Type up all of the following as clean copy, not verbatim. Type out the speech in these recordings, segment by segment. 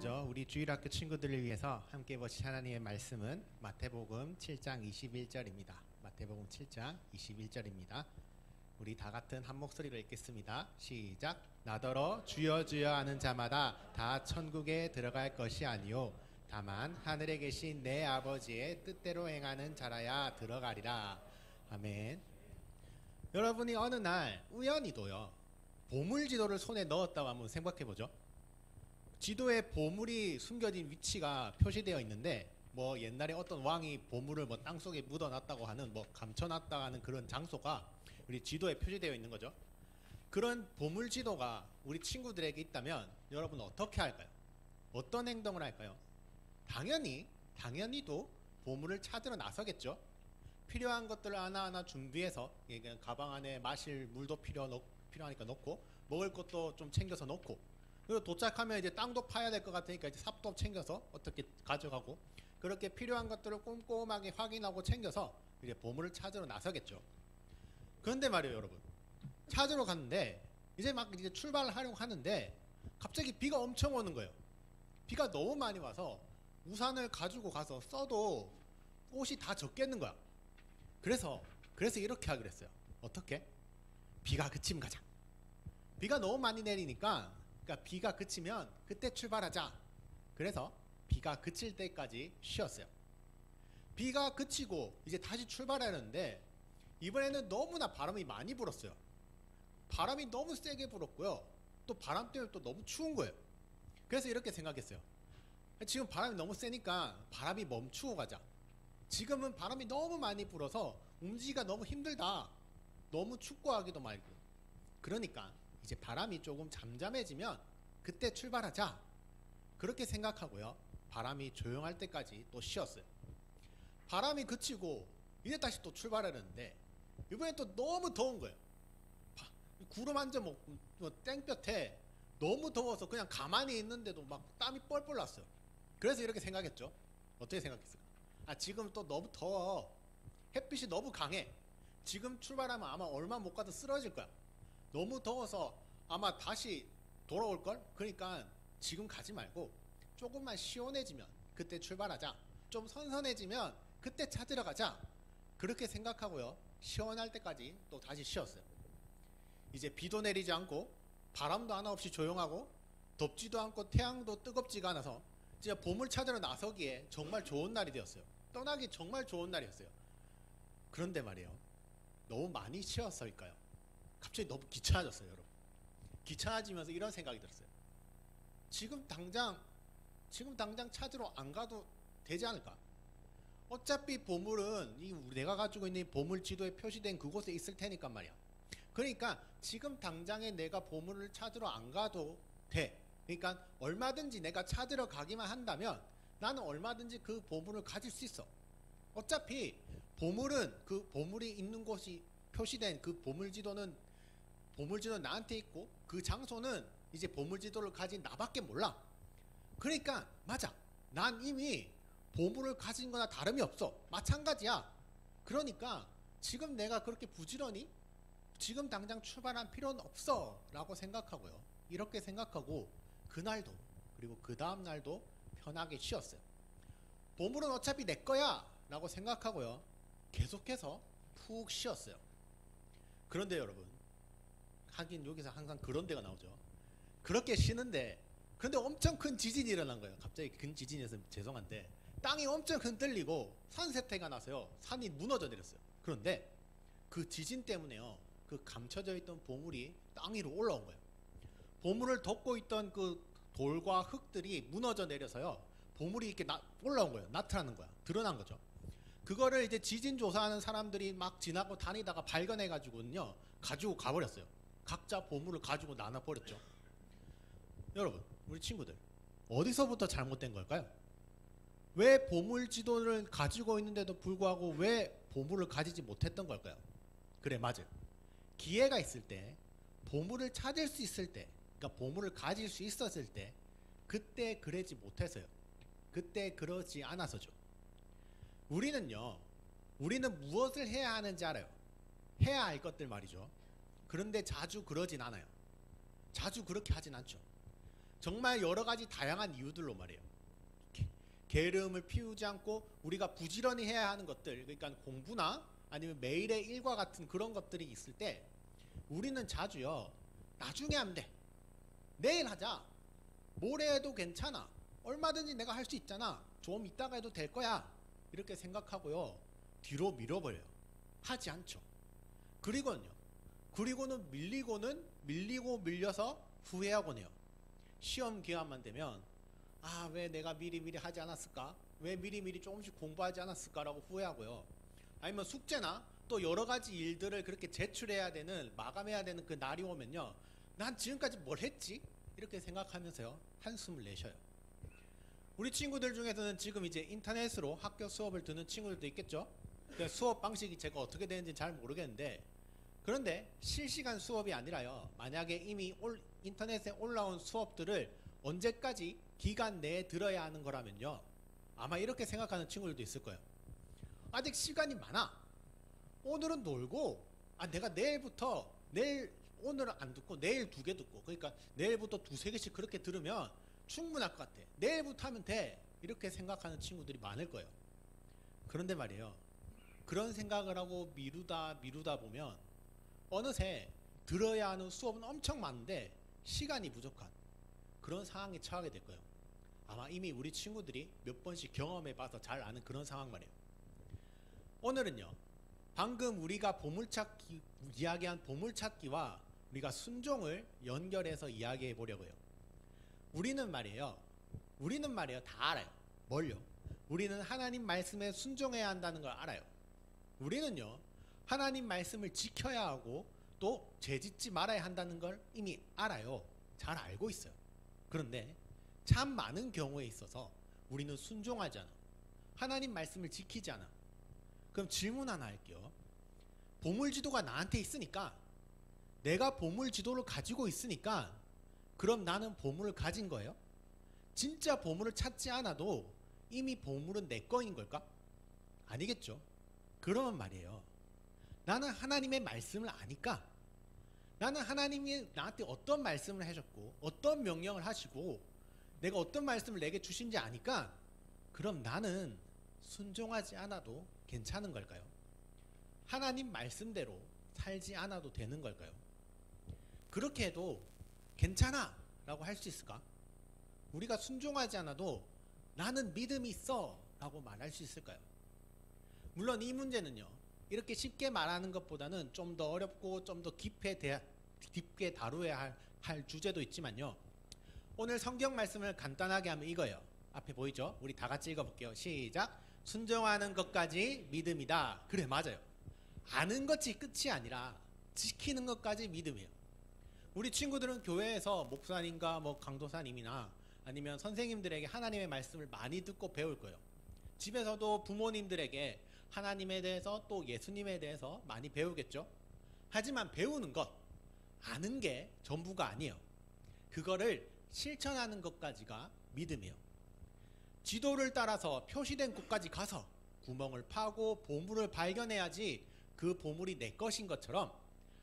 먼저 우리 주일학교 친구들을 위해서 함께 보실 하나님의 말씀은 마태복음 7장 21절입니다. 마태복음 7장 21절입니다. 우리 다 같은 한 목소리로 읽겠습니다. 시작. 나더러 주여 주여 하는 자마다 다 천국에 들어갈 것이 아니요 다만 하늘에 계신 내 아버지의 뜻대로 행하는 자라야 들어가리라. 아멘. 여러분이 어느 날 우연히도요 보물지도를 손에 넣었다고 한번 생각해보죠. 지도에 보물이 숨겨진 위치가 표시되어 있는데 뭐 옛날에 어떤 왕이 보물을 뭐 땅속에 묻어놨다고 하는 뭐 감춰놨다고 하는 그런 장소가 우리 지도에 표시되어 있는 거죠. 그런 보물지도가 우리 친구들에게 있다면 여러분 어떻게 할까요? 어떤 행동을 할까요? 당연히도 보물을 찾으러 나서겠죠. 필요한 것들을 하나하나 준비해서 가방 안에 마실 물도 필요하니까 넣고 먹을 것도 좀 챙겨서 넣고 그리고 도착하면 이제 땅도 파야 될 것 같으니까 이제 삽도 챙겨서 어떻게 가져가고 그렇게 필요한 것들을 꼼꼼하게 확인하고 챙겨서 이제 보물을 찾으러 나서겠죠. 그런데 말이에요, 여러분. 찾으러 갔는데 이제 출발을 하려고 하는데 갑자기 비가 엄청 오는 거예요. 비가 너무 많이 와서 우산을 가지고 가서 써도 옷이 다 젖겠는 거야. 그래서 이렇게 하기로 했어요. 어떻게? 비가 그치면 가자. 비가 너무 많이 내리니까 비가 그치면 그때 출발하자. 그래서 비가 그칠 때까지 쉬었어요. 비가 그치고 이제 다시 출발하는데 이번에는 너무나 바람이 많이 불었어요. 바람이 너무 세게 불었고요. 또 바람 때문에 또 너무 추운 거예요. 그래서 이렇게 생각했어요. 지금 바람이 너무 세니까 바람이 멈추고 가자. 지금은 바람이 너무 많이 불어서 움직이기가 너무 힘들다. 너무 춥고 하기도 말고. 그러니까 이제 바람이 조금 잠잠해지면 그때 출발하자. 그렇게 생각하고요. 바람이 조용할 때까지 또 쉬었어요. 바람이 그치고 이제 다시 또 출발하는데 이번엔 또 너무 더운 거예요. 구름 한 점 없고 땡볕에 너무 더워서 그냥 가만히 있는데도 막 땀이 뻘뻘 났어요. 그래서 이렇게 생각했죠. 어떻게 생각했어요? 지금 또 너무 더워. 햇빛이 너무 강해. 지금 출발하면 아마 얼마 못 가도 쓰러질 거야. 너무 더워서 아마 다시 돌아올걸? 그러니까 지금 가지 말고 조금만 시원해지면 그때 출발하자. 좀 선선해지면 그때 찾으러 가자. 그렇게 생각하고요. 시원할 때까지 또 다시 쉬었어요. 이제 비도 내리지 않고 바람도 하나 없이 조용하고 덥지도 않고 태양도 뜨겁지가 않아서 진짜 보물 찾으러 나서기에 정말 좋은 날이 되었어요. 떠나기 정말 좋은 날이었어요. 그런데 말이에요. 너무 많이 쉬었을까요? 갑자기 너무 귀찮아졌어요, 여러분. 귀찮아지면서 이런 생각이 들었어요. 지금 당장 찾으러 안 가도 되지 않을까? 어차피 보물은 내가 가지고 있는 보물 지도에 표시된 그곳에 있을 테니까 말이야. 그러니까 지금 당장에 내가 보물을 찾으러 안 가도 돼. 그러니까 얼마든지 내가 찾으러 가기만 한다면 나는 얼마든지 그 보물을 가질 수 있어. 어차피 그 보물이 있는 곳이 표시된 그 보물지도는 나한테 있고 그 장소는 이제 보물지도를 가진 나밖에 몰라. 그러니까 맞아. 난 이미 보물을 가진 거나 다름이 없어. 마찬가지야. 그러니까 지금 내가 그렇게 부지런히 지금 당장 출발할 필요는 없어 라고 생각하고요. 이렇게 생각하고 그날도 그리고 그 다음 날도 편하게 쉬었어요. 보물은 어차피 내 거야 라고 생각하고요. 계속해서 푹 쉬었어요. 그런데 여러분, 하긴 여기서 항상 그런 데가 나오죠. 그렇게 쉬는데 근데 엄청 큰 지진이 일어난 거예요. 갑자기 큰 지진이어서 죄송한데 땅이 엄청 흔들리고 산세태가 나서요. 산이 무너져 내렸어요. 그런데 그 지진 때문에요. 그 감춰져 있던 보물이 땅 위로 올라온 거예요. 보물을 덮고 있던 그 돌과 흙들이 무너져 내려서요. 보물이 이렇게 올라온 거예요. 나타나는 거야. 드러난 거죠. 그거를 이제 지진 조사하는 사람들이 막 지나고 다니다가 발견해가지고는요. 가지고 가버렸어요. 각자 보물을 가지고 나눠버렸죠. 여러분, 우리 친구들 어디서부터 잘못된 걸까요? 왜 보물 지도를 가지고 있는데도 불구하고 왜 보물을 가지지 못했던 걸까요? 그래, 맞아요. 기회가 있을 때, 보물을 찾을 수 있을 때, 그러니까 보물을 가질 수 있었을 때 그때 그러지 못해서요. 그때 그러지 않아서죠. 우리는 무엇을 해야 하는지 알아요. 해야 할 것들 말이죠. 그런데 자주 그러진 않아요. 자주 그렇게 하진 않죠. 정말 여러 가지 다양한 이유들로 말이에요. 게으름을 피우지 않고 우리가 부지런히 해야 하는 것들, 그러니까 공부나 아니면 매일의 일과 같은 그런 것들이 있을 때 우리는 자주요, 나중에 하면 돼, 내일 하자, 모레 해도 괜찮아, 얼마든지 내가 할 수 있잖아, 좀 이따가 해도 될 거야, 이렇게 생각하고요 뒤로 밀어버려요. 하지 않죠. 그리고는 밀리고 밀려서 후회하곤 해요. 시험 기간만 되면 왜 내가 미리미리 하지 않았을까, 왜 미리미리 조금씩 공부하지 않았을까라고 후회하고요. 아니면 숙제나 또 여러 가지 일들을 그렇게 제출해야 되는, 마감해야 되는 그 날이 오면요, 난 지금까지 뭘 했지? 이렇게 생각하면서요 한숨을 내셔요. 우리 친구들 중에서는 지금 이제 인터넷으로 학교 수업을 듣는 친구들도 있겠죠. 수업 방식이 제가 어떻게 되는지 잘 모르겠는데, 그런데 실시간 수업이 아니라요, 만약에 이미 인터넷에 올라온 수업들을 언제까지 기간 내에 들어야 하는 거라면요, 아마 이렇게 생각하는 친구들도 있을 거예요. 아직 시간이 많아, 오늘은 놀고, 내가 오늘은 안 듣고 내일 2개 듣고, 그러니까 내일부터 2-3개씩 그렇게 들으면 충분할 것 같아, 내일부터 하면 돼, 이렇게 생각하는 친구들이 많을 거예요. 그런데 말이에요, 그런 생각을 하고 미루다 보면 어느새 들어야 하는 수업은 엄청 많은데 시간이 부족한 그런 상황에 처하게 될 거예요. 아마 이미 우리 친구들이 몇 번씩 경험해 봐서 잘 아는 그런 상황 말이에요. 오늘은요, 방금 우리가 이야기한 보물찾기와 우리가 순종을 연결해서 이야기해 보려고 해요. 우리는 말이에요 다 알아요. 뭘요? 우리는 하나님 말씀에 순종해야 한다는 걸 알아요. 우리는요, 하나님 말씀을 지켜야 하고 또 죄짓지 말아야 한다는 걸 이미 알아요. 잘 알고 있어요. 그런데 참 많은 경우에 있어서 우리는 순종하지 않아, 하나님 말씀을 지키지 않아. 그럼 질문 하나 할게요. 보물지도가 나한테 있으니까, 내가 보물지도를 가지고 있으니까 그럼 나는 보물을 가진 거예요? 진짜 보물을 찾지 않아도 이미 보물은 내 거인 걸까? 아니겠죠. 그러면 말이에요, 나는 하나님의 말씀을 아니까, 나는 하나님이 나한테 어떤 말씀을 하셨고 어떤 명령을 하시고 내가 어떤 말씀을 내게 주신지 아니까, 그럼 나는 순종하지 않아도 괜찮은 걸까요? 하나님 말씀대로 살지 않아도 되는 걸까요? 그렇게 해도 괜찮아 라고 할 수 있을까? 우리가 순종하지 않아도 나는 믿음이 있어 라고 말할 수 있을까요? 물론 이 문제는요, 이렇게 쉽게 말하는 것보다는 좀 더 어렵고 좀 더 깊게 다루어야 할 주제도 있지만요, 오늘 성경 말씀을 간단하게 하면 이거예요. 앞에 보이죠? 우리 다 같이 읽어볼게요. 시작. 순종하는 것까지 믿음이다. 그래, 맞아요. 아는 것이 끝이 아니라 지키는 것까지 믿음이에요. 우리 친구들은 교회에서 목사님과 강도사님이나 아니면 선생님들에게 하나님의 말씀을 많이 듣고 배울 거예요. 집에서도 부모님들에게 하나님에 대해서 또 예수님에 대해서 많이 배우겠죠. 하지만 배우는 것, 아는 게 전부가 아니에요. 그거를 실천하는 것까지가 믿음이에요. 지도를 따라서 표시된 곳까지 가서 구멍을 파고 보물을 발견해야지 그 보물이 내 것인 것처럼,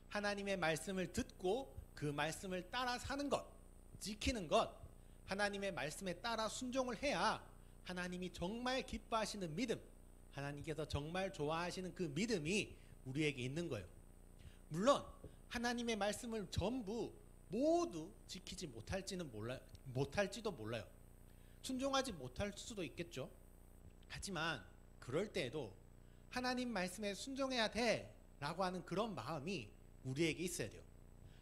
하나님의 말씀을 듣고 그 말씀을 따라 사는 것, 지키는 것, 하나님의 말씀에 따라 순종을 해야 하나님이 정말 기뻐하시는 믿음, 하나님께서 정말 좋아하시는 그 믿음이 우리에게 있는 거예요. 물론 하나님의 말씀을 전부 모두 지키지 못할지도 몰라요. 순종하지 못할 수도 있겠죠. 하지만 그럴 때에도 하나님 말씀에 순종해야 돼 라고 하는 그런 마음이 우리에게 있어야 돼요.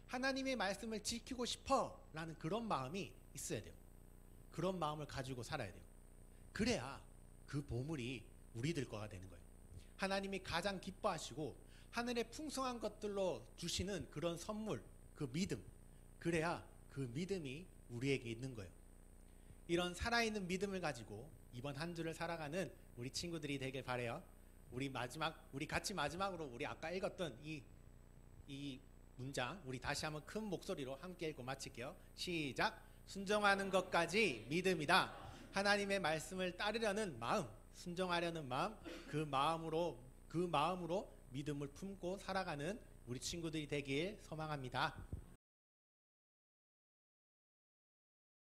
하나님의 말씀을 지키고 싶어 라는 그런 마음이 있어야 돼요. 그런 마음을 가지고 살아야 돼요. 그래야 그 보물이 우리들 거가 되는 거예요. 하나님이 가장 기뻐하시고 하늘의 풍성한 것들로 주시는 그런 선물, 그 믿음, 그래야 그 믿음이 우리에게 있는 거예요. 이런 살아있는 믿음을 가지고 이번 한 주를 살아가는 우리 친구들이 되길 바라요. 우리 같이 마지막으로 우리 아까 읽었던 이 문장, 우리 다시 한번 큰 목소리로 함께 읽고 마칠게요. 시작. 순종하는 것까지 믿음이다. 하나님의 말씀을 따르려는 마음, 순종하려는 마음, 그 마음으로 믿음을 품고 살아가는 우리 친구들이 되길 소망합니다.